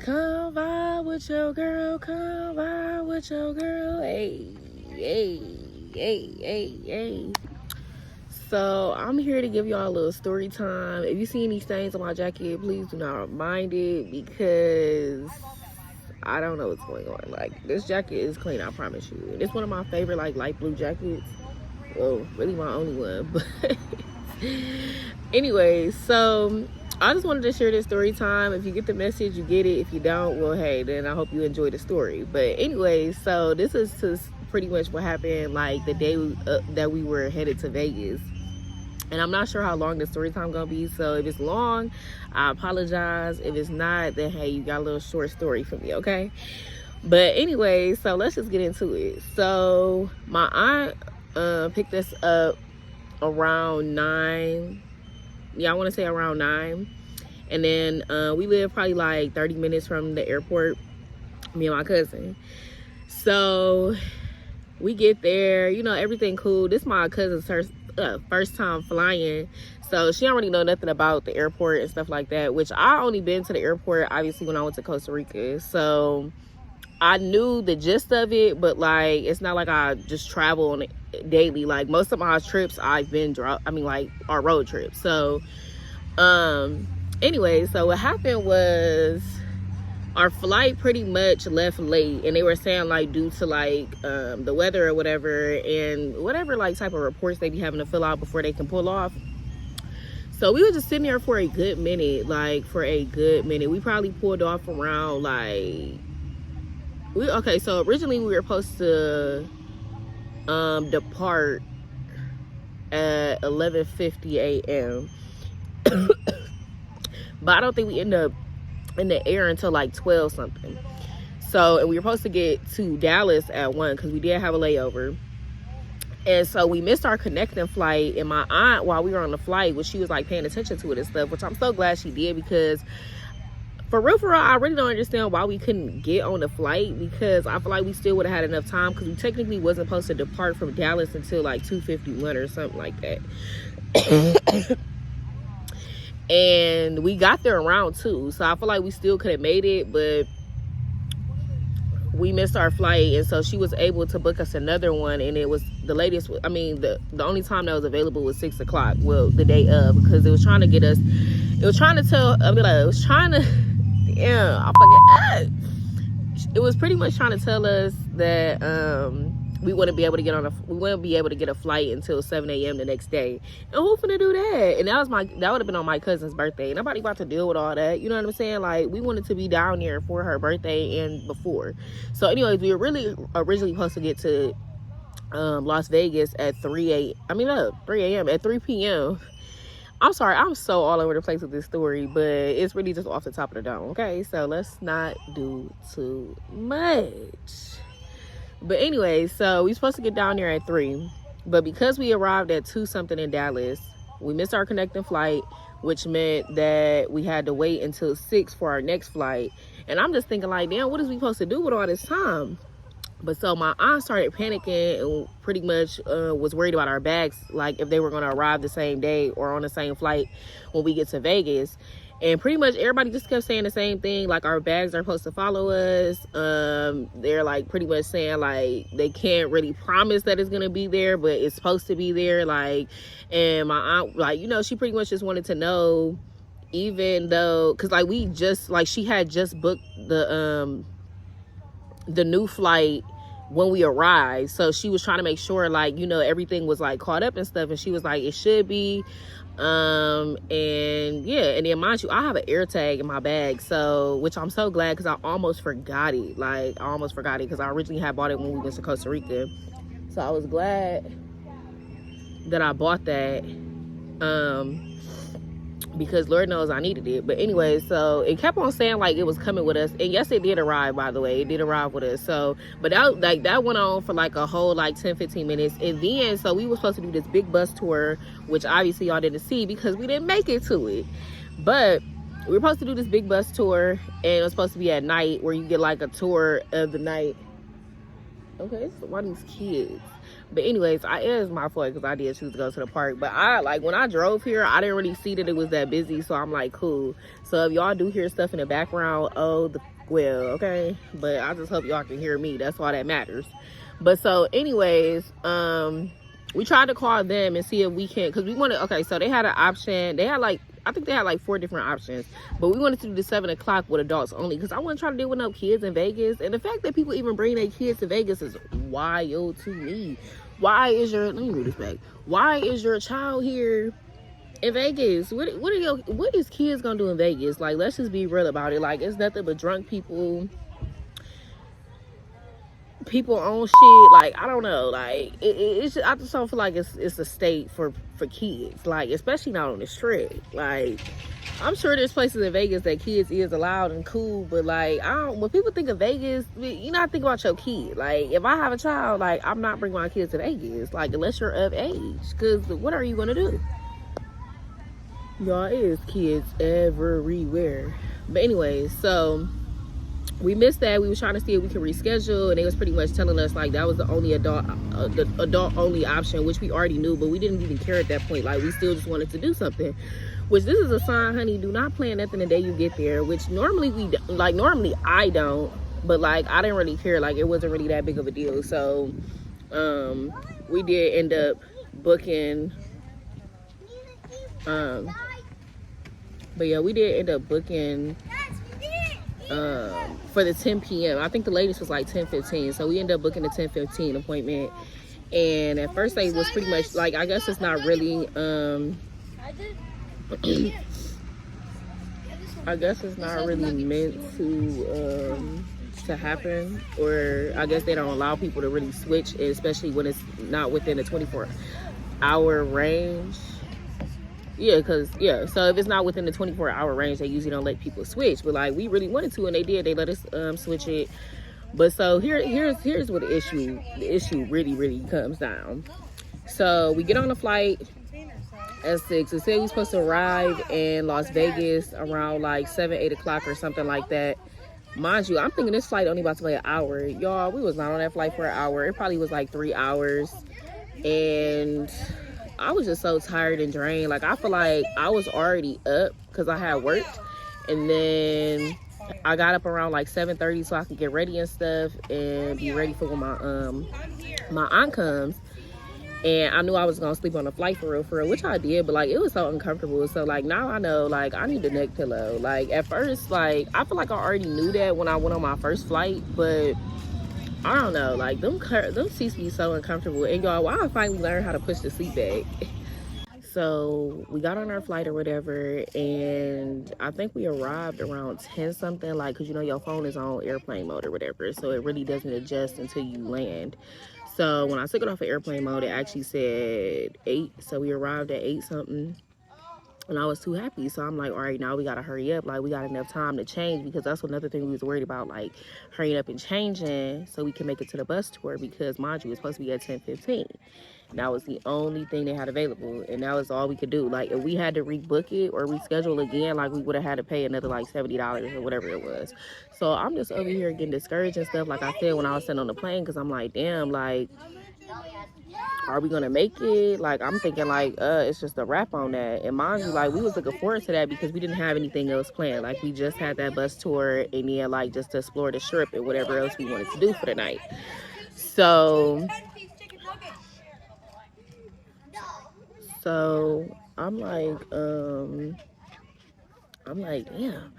Come vibe with your girl, come vibe with your girl. Hey, hey, hey, hey, hey. So I'm here to give y'all a little story time. If you see any stains on my jacket, please do not mind it because I don't know what's going on. Like, this jacket is clean, I promise you. And it's one of my favorite like light blue jackets. Well, really my only one, but anyway, so I just wanted to share this story time. If you get the message, you get it. If you don't, well, hey, then I hope you enjoy the story. But anyway, so this is just pretty much what happened like the day that we were headed to Vegas. And I'm not sure how long the story time gonna be, so if it's long, I apologize. If it's not, then hey, you got a little short story for me, okay? But anyway, so let's just get into it. So my aunt picked us up around 9. Yeah, I want to say around 9. And then we live probably like 30 minutes from the airport, me and my cousin. So we get there, you know, everything cool. This is my cousin's first time flying, so she don't really know nothing about the airport and stuff like that, which I only been to the airport obviously when I went to Costa Rica, so I knew the gist of it, but like it's not like I just travel on it daily. Like most of my trips I've been like our road trips. So anyway, so what happened was our flight pretty much left late, and they were saying like due to like the weather or whatever, and whatever like type of reports they be having to fill out before they can pull off. So we were just sitting there for a good minute. We probably pulled off around like so originally we were supposed to depart at 11:50 a.m. but I don't think we end up in the air until like 12 something. So, and we were supposed to get to Dallas at 1 because we did have a layover. And so we missed our connecting flight, and my aunt, while we were on the flight, she was like paying attention to it and stuff, which I'm so glad she did, because for real, I really don't understand why we couldn't get on the flight, because I feel like we still would have had enough time, because we technically wasn't supposed to depart from Dallas until like 2:51 or something like that. And we got there around 2, so I feel like we still could have made it, but we missed our flight. And so she was able to book us another one, and it was the latest, I mean the only time that was available was 6 o'clock, well, the day of, because it was trying to get us, it was trying to it was pretty much trying to tell us that we wouldn't be able to get a flight until 7 a.m. the next day. And who finna do that? And that would have been on my cousin's birthday. Nobody about to deal with all that. You know what I'm saying? Like, we wanted to be down there for her birthday and before. So anyways, we were really originally supposed to get to Las Vegas at 3 a.m. at 3 p.m. I'm sorry, I'm so all over the place with this story, but it's really just off the top of the dome, okay? So let's not do too much. But anyway, so we supposed to get down there at 3, but because we arrived at 2 something in Dallas, we missed our connecting flight, which meant that we had to wait until 6 for our next flight. And I'm just thinking like, damn, what is we supposed to do with all this time? But so my aunt started panicking and pretty much was worried about our bags, like if they were going to arrive the same day or on the same flight when we get to Vegas. And pretty much everybody just kept saying the same thing, like our bags are supposed to follow us. They're like pretty much saying like they can't really promise that it's gonna be there, but it's supposed to be there. Like, and my aunt, like, you know, she pretty much just wanted to know, even though, cause like she had just booked the new flight when we arrived, so she was trying to make sure like, you know, everything was like caught up and stuff, and she was like, it should be. And yeah, and then mind you, I have an air tag in my bag, so, which I'm so glad, because I almost forgot it, because I originally had bought it when we went to Costa Rica. So I was glad that I bought that, because Lord knows I needed it. But anyway, so it kept on saying like it was coming with us, and yes, it did arrive, by the way, it did arrive with us. So, but that went on for like a whole like 10-15 minutes, and then so we were supposed to do this big bus tour, which obviously y'all didn't see because we didn't make it to it. But we were supposed to do this big bus tour, and it was supposed to be at night, where you get like a tour of the night. Okay, so why these kids? But anyways, it is my fault because I did choose to go to the park. But when I drove here, I didn't really see that it was that busy. So I'm like, cool. So if y'all do hear stuff in the background, well, okay? But I just hope y'all can hear me. That's all that matters. But so anyways, we tried to call them and see if we can, because we wanted, okay, so they had an option. They had like, I think they had like 4 different options, but we wanted to do the 7 o'clock with adults only, because I wasn't trying to deal with no kids in Vegas. And the fact that people even bring their kids to Vegas is wild to me. Why is your, let me move this back. Why is your child here in Vegas? What is kids gonna do in Vegas? Like, let's just be real about it. Like, it's nothing but drunk people on shit. Like, I don't know, like it's just, I just don't feel like it's a state for kids, like, especially not on the strip. Like, I'm sure there's places in Vegas that kids is allowed and cool, but like, I don't, when people think of Vegas, you know, I think about your kid. Like, if I have a child, like, I'm not bringing my kids to Vegas, like, unless you're of age, because what are you gonna do? Y'all, it is kids everywhere. But anyways, so we missed that. We was trying to see if we could reschedule, and they was pretty much telling us like that was the only adult only option, which we already knew, but we didn't even care at that point. Like, we still just wanted to do something, which this is a sign, honey. Do not plan nothing the day you get there, which normally normally I don't, but like, I didn't really care. Like, it wasn't really that big of a deal. So we did end up booking, but yeah, we did end up booking for the 10 p.m. I think the latest was like 10:15, so we ended up booking the 10:15 appointment. And at first they was pretty much like, I guess it's not really I guess it's not really meant to happen, or I guess they don't allow people to really switch, especially when it's not within a 24-hour range. Yeah, so if it's not within the 24-hour range, they usually don't let people switch. But like, we really wanted to, and they did. They let us switch it. But so here's what the issue really comes down. So we get on the flight at 6. It said we supposed to arrive in Las Vegas around like 7-8 o'clock or something like that. Mind you, I'm thinking this flight only about to be an hour. Y'all, we was not on that flight for an hour. It probably was like 3 hours. And I was just so tired and drained. Like, I feel like I was already up because I had worked, and then I got up around like 7:30 so I could get ready and stuff and be ready for when my aunt comes. And I knew I was gonna sleep on the flight for real, which I did, but like, it was so uncomfortable. So like, now I know, like, I need a neck pillow. Like, at first, like, I feel like I already knew that when I went on my first flight, but I don't know, like, them seats be so uncomfortable. And y'all, why I finally learned how to push the seat back. So we got on our flight or whatever, and I think we arrived around 10 something, like, because you know your phone is on airplane mode or whatever, so it really doesn't adjust until you land. So when I took it off of airplane mode, it actually said 8, so we arrived at 8 something. And I was too happy. So I'm like, all right, now we got to hurry up. Like, we got enough time to change, because that's another thing we was worried about, like, hurrying up and changing so we can make it to the bus tour, because, mind you, it was supposed to be at 10:15. That was the only thing they had available, and that was all we could do. Like, if we had to rebook it or reschedule again, like, we would have had to pay another, like, $70 or whatever it was. So I'm just over here getting discouraged and stuff, like I said, when I was sitting on the plane, because I'm like, damn, like, are we gonna make it? Like, I'm thinking like, it's just a wrap on that. And mind you, like, we was looking forward to that because we didn't have anything else planned. Like, we just had that bus tour, and then like just to explore the strip and whatever else we wanted to do for the night. So I'm like, damn.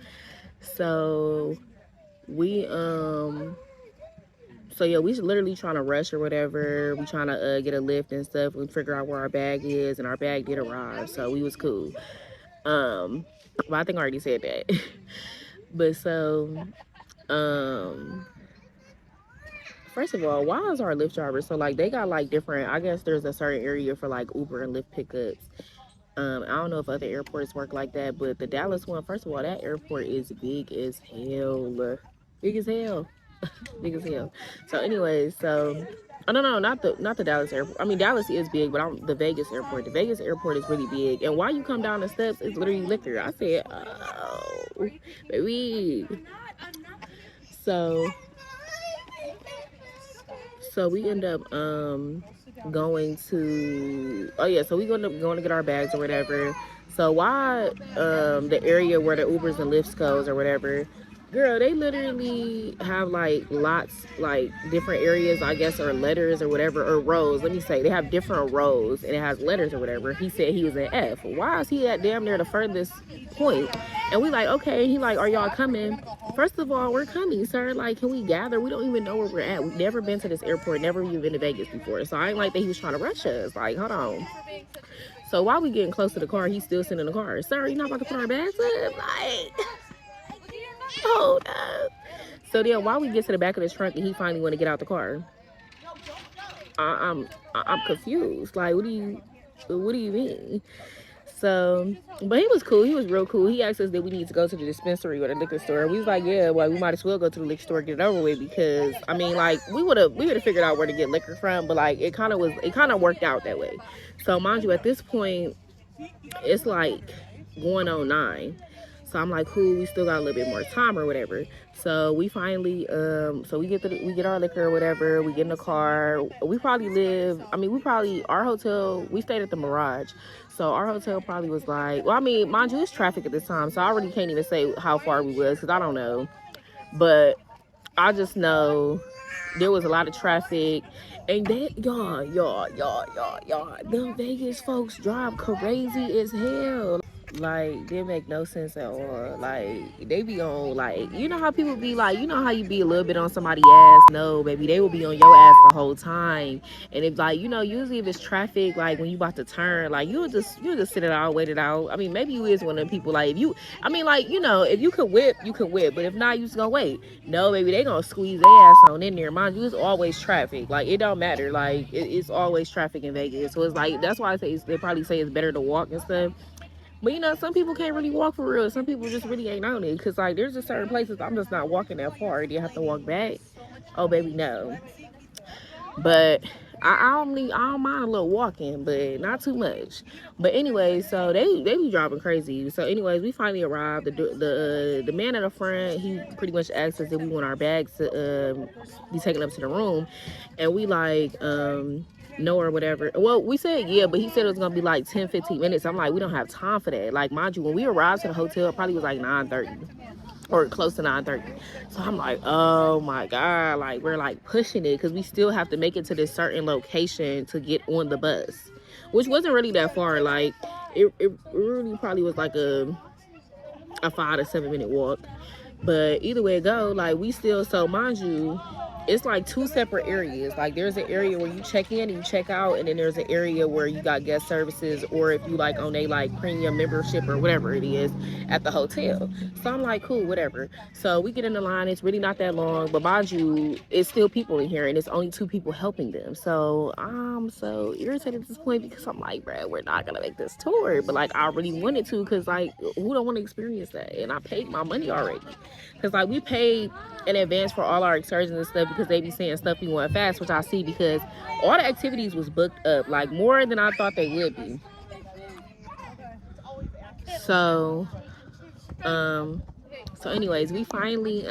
So we So yeah, we literally trying to rush or whatever. We trying to get a lift and stuff and figure out where our bag is, and our bag did arrive, so we was cool. But I think I already said that. But so, first of all, why is our Lyft driver so like, they got like different, I guess there's a certain area for like Uber and Lyft pickups. I don't know if other airports work like that, but the Dallas one, first of all, that airport is big as hell. Big as hell. Big as hell. So anyways, so no, not the Dallas airport. I mean, Dallas is big, but the Vegas airport. The Vegas airport is really big, and while you come down the steps, it's literally liquor. I said, oh, baby. So we end up going to, oh yeah, so we end up going to get our bags or whatever. So why the area where the Ubers and Lyfts goes or whatever, Girl, they literally have like lots, like different areas, I guess, or letters or whatever, or rows. Let me say, they have different rows and it has letters or whatever. He said he was in F. Why is he at damn near the furthest point? And we like, okay. He like, are y'all coming? First of all, we're coming, sir. Like, can we gather? We don't even know where we're at. We've never been to this airport, never even been to Vegas before. So I ain't like that he was trying to rush us. Like, hold on. So while we getting close to the car, he's still sitting in the car. Sir, you not about to put our bags up? Like, hold up. So then, while we get to the back of the trunk and he finally want to get out the car, I'm confused. Like, what do you mean? So, but he was cool. He was real cool. He asked us that we need to go to the dispensary or the liquor store. We was like, yeah, well, we might as well go to the liquor store, get it over with, because I mean, like, we would have figured out where to get liquor from, but like, it kind of worked out that way. So, mind you, at this point, it's like going on 9. So I'm like, cool, we still got a little bit more time or whatever. So we finally, so we get our liquor or whatever. We get in the car. Our hotel, we stayed at the Mirage. So our hotel probably was like, well, I mean, mind you, it's traffic at this time. So I already can't even say how far we was because I don't know. But I just know there was a lot of traffic. And y'all, them Vegas folks drive crazy as hell. Like, they make no sense at all. Like, they be on, like, you know how people be like, you know how you be a little bit on somebody's ass? No, baby, they will be on your ass the whole time. And if, like, you know, usually if it's traffic, like, when you about to turn, like, you'll just sit it out, wait it out. I mean, maybe you is one of the people, like, like, you know, if you could whip, you could whip. But if not, you just gonna wait. No, baby, they gonna squeeze their ass on in there. Mind you, it's always traffic. Like, it don't matter. Like, it's always traffic in Vegas. So it's like, that's why I say they probably say it's better to walk and stuff. But, you know, some people can't really walk for real. Some people just really ain't on it. Because, like, there's just certain places I'm just not walking that far. Do you have to walk back? Oh, baby, no. But I don't mind a little walking, but not too much. But anyway, so they be driving crazy. So anyways, we finally arrived. The man at the front, he pretty much asked us if we want our bags to be taken up to the room. And we like, no or whatever. Well, we said yeah, but he said it was gonna be like 10-15 minutes. I'm like, we don't have time for that. Like, mind you, when we arrived to the hotel, it probably was like 9:30 or close to 9:30. So I'm like, oh my God, like, we're like pushing it because we still have to make it to this certain location to get on the bus, which wasn't really that far. Like, it really probably was like a 5 to 7 minute walk. But either way it go, like, we still, so mind you, it's like 2 separate areas. Like, there's an area where you check in and you check out, and then there's an area where you got guest services, or if you like on a like premium membership or whatever it is at the hotel. So I'm like, cool, whatever. So we get in the line. It's really not that long, but mind you, it's still people in here, and it's only 2 people helping them. So I'm so irritated at this point because I'm like, bruh, we're not gonna make this tour. But like, I really wanted to, because like, who don't want to experience that? And I paid my money already. Because like, we paid in advance for all our excursions and stuff, because they be saying stuff be going fast, which I see, because all the activities was booked up, like more than I thought they would be. So anyways, we finally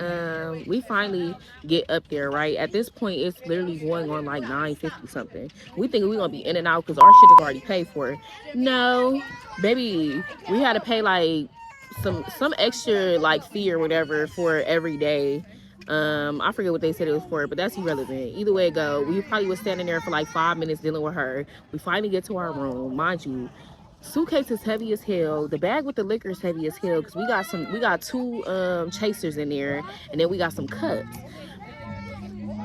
get up there, right? At this point, it's literally going on like 9:50 something. We think we're gonna be in and out because our shit is already paid for. No, baby, we had to pay like some extra like fee or whatever for every day. I forget what they said it was for, but that's irrelevant. Either way it go, we probably was standing there for like 5 minutes dealing with her. We finally get to our room. Mind you, suitcase is heavy as hell. The bag with the liquor is heavy as hell, because we got 2 chasers in there, and then we got some cups,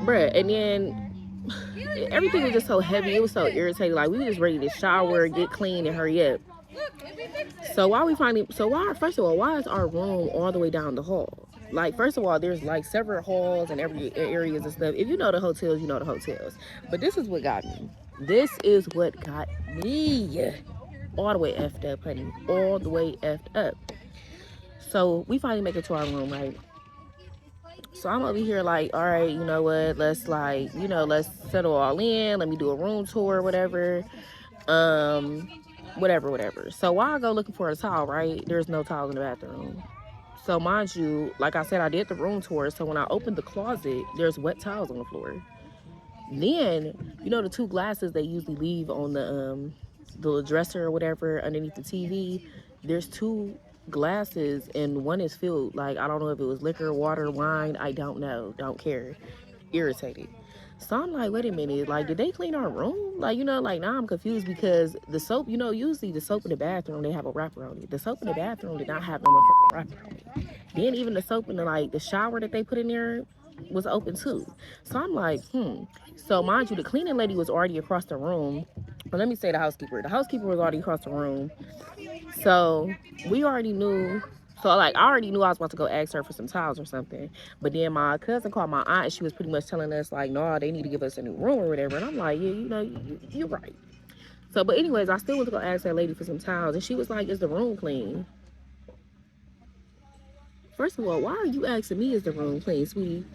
bruh. And then everything was just so heavy. It was so irritating. Like, we were just ready to shower, get clean, and hurry up. So first of all, why is our room all the way down the hall? Like, first of all, there's like several halls and every areas and stuff. If you know the hotels, you know the hotels. But this is what got me. This is what got me. All the way effed up, honey. All the way effed up. So we finally make it to our room, right? So I'm over here like, all right, you know what? Let's like, you know, let's settle all in. Let me do a room tour, whatever. Whatever. So while I go looking for a towel, right? There's no towel in the bathroom. So mind you, like I said, I did the room tour. So when I opened the closet, there's wet towels on the floor. Then, you know, the 2 glasses they usually leave on the dresser or whatever underneath the TV, there's 2 glasses and one is filled. Like, I don't know if it was liquor, water, wine. I don't know. Don't care. Irritated. So I'm like, wait a minute, like, did they clean our room? Like, like, now I'm confused because the soap, usually the soap in the bathroom, they have a wrapper on it. The soap in the bathroom did not have no motherfucking wrapper on it. Then even the soap in the shower that they put in there was open too. So I'm like, So mind you, the cleaning lady was already across the room. But let me say the housekeeper. The housekeeper was already across the room. So we already knew. So like I already knew I was about to go ask her for some towels or something. But then my cousin called my aunt and she was pretty much telling us like, no, they need to give us a new room or whatever. And I'm like, yeah, you're right. So, but anyways, I still went to go ask that lady for some towels. And she was like, is the room clean? First of all, why are you asking me is the room clean, sweetie?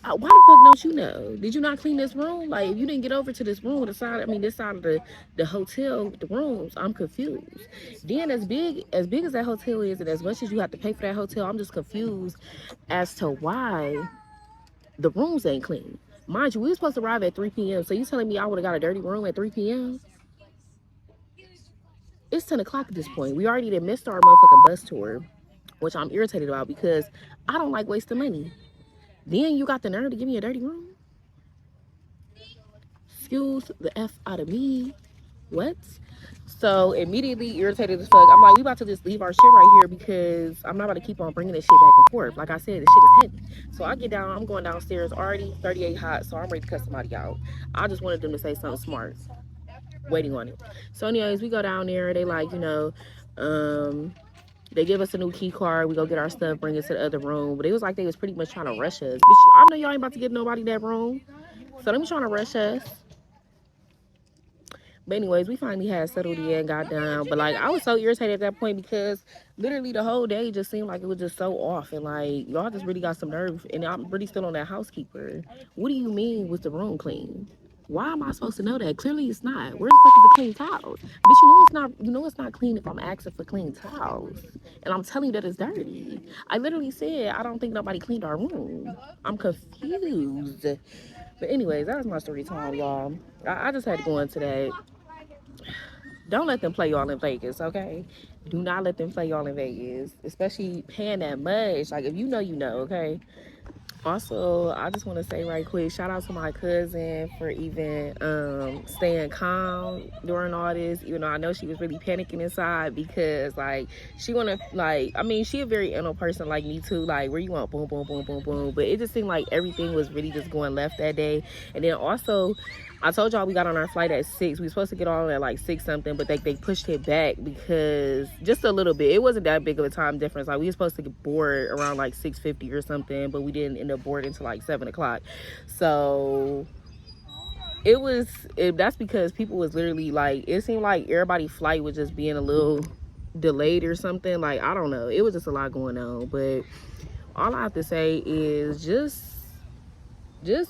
Why the fuck don't you know? Did you not clean this room? Like, if you didn't get over to this room, this side of the hotel, the rooms, I'm confused. Then as big as that hotel is, and as much as you have to pay for that hotel, I'm just confused as to why the rooms ain't clean. Mind you, we were supposed to arrive at 3 p.m. So you telling me I would have got a dirty room at 3 p.m.? It's 10 o'clock at this point. We already done missed our motherfucking bus tour, which I'm irritated about because I don't like wasting money. Then you got the nerve to give me a dirty room? Excuse the F out of me. What? So immediately irritated as fuck. I'm like, we about to just leave our shit right here because I'm not about to keep on bringing this shit back and forth. Like I said, the shit is heavy. So I get down, I'm going downstairs already 38 hot, so I'm ready to cut somebody out. I just wanted them to say something smart. Waiting on it. So anyways, we go down there. They like, they give us a new key card. We go get our stuff, bring it to the other room. But it was like they was pretty much trying to rush us. Bitch, I know y'all ain't about to get nobody that room. So they be trying to rush us. But anyways, we finally had settled in, got down. But like I was so irritated at that point because literally the whole day just seemed like it was just so off. And like y'all just really got some nerve. And I'm really still on that housekeeper. What do you mean was the room clean? Why am I supposed to know that? Clearly it's not. Where the fuck is the clean towels? Bitch, it's not clean if I'm asking for clean towels. And I'm telling you that it's dirty. I literally said I don't think nobody cleaned our room. I'm confused. But anyways, that was my story time, y'all. I just had to go into that. Don't let them play y'all in Vegas, okay? Do not let them play y'all in Vegas. Especially paying that much. Like, if you know, okay? Also, I just want to say right quick, shout out to my cousin for even staying calm during all this, even though I know she was really panicking inside because like she she a very anal person like me too, like where you want boom boom boom boom boom, but it just seemed like everything was really just going left that day. And then also I told y'all we got on our flight at 6. We were supposed to get on at like 6 something, but they pushed it back because just a little bit. It wasn't that big of a time difference. Like we were supposed to get board around like 6:50 or something, but we didn't end up boarding until like 7 o'clock. So that's because people was literally like, it seemed like everybody's flight was just being a little delayed or something. Like, I don't know. It was just a lot going on. But all I have to say is just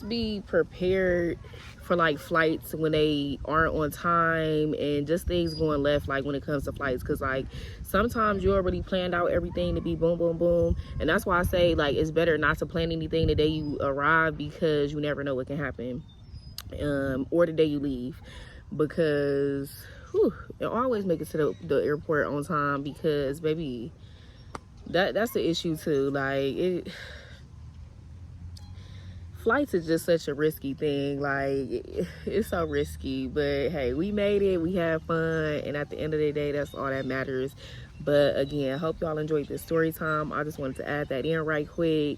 be prepared for like flights when they aren't on time and just things going left, like when it comes to flights, because like sometimes you already planned out everything to be boom boom boom, and that's why I say like it's better not to plan anything the day you arrive because you never know what can happen, or the day you leave, because always make it to the airport on time, because baby, that's the issue too. Like flights is just such a risky thing. Like it's so risky, but hey, we made it, we had fun, and at the end of the day, that's all that matters. But again, hope y'all enjoyed this story time. I just wanted to add that in right quick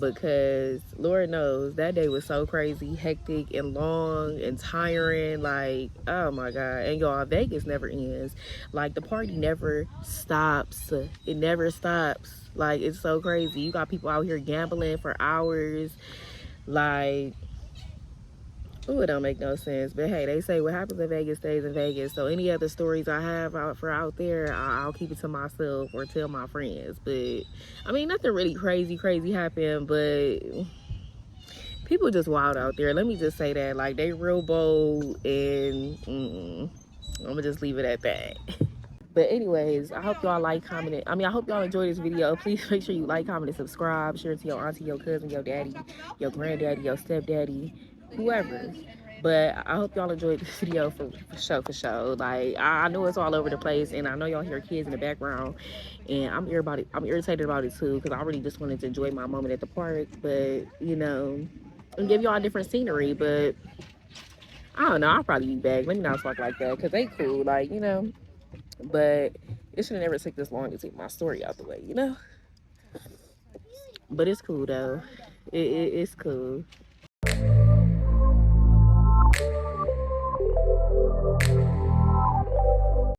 because Lord knows that day was so crazy, hectic and long and tiring. Like, oh my God. And y'all, Vegas never ends. Like, the party never stops. It never stops. Like, it's so crazy. You got people out here gambling for hours. Like, it don't make no sense. But hey, they say what happens in Vegas stays in Vegas. So any other stories I have out there, I'll keep it to myself or tell my friends. But I mean, nothing really crazy happened, but people just wild out there. Let me just say that. Like, they real bold, and I'm gonna just leave it at that. But anyways, I hope y'all I hope y'all enjoyed this video. Please make sure you like, comment, and subscribe. Share it to your auntie, your cousin, your daddy, your granddaddy, your stepdaddy, whoever. But I hope y'all enjoyed this video for sure. Like I know it's all over the place, and I know y'all hear kids in the background, and I'm irritated about it too, because I really just wanted to enjoy my moment at the park. But you know, and give y'all a different scenery. But I don't know. I'll probably be back. Let me not talk like that, because they cool. Like, you know. But it should have never took this long to take my story out the way, you know. But it's cool though. It's cool.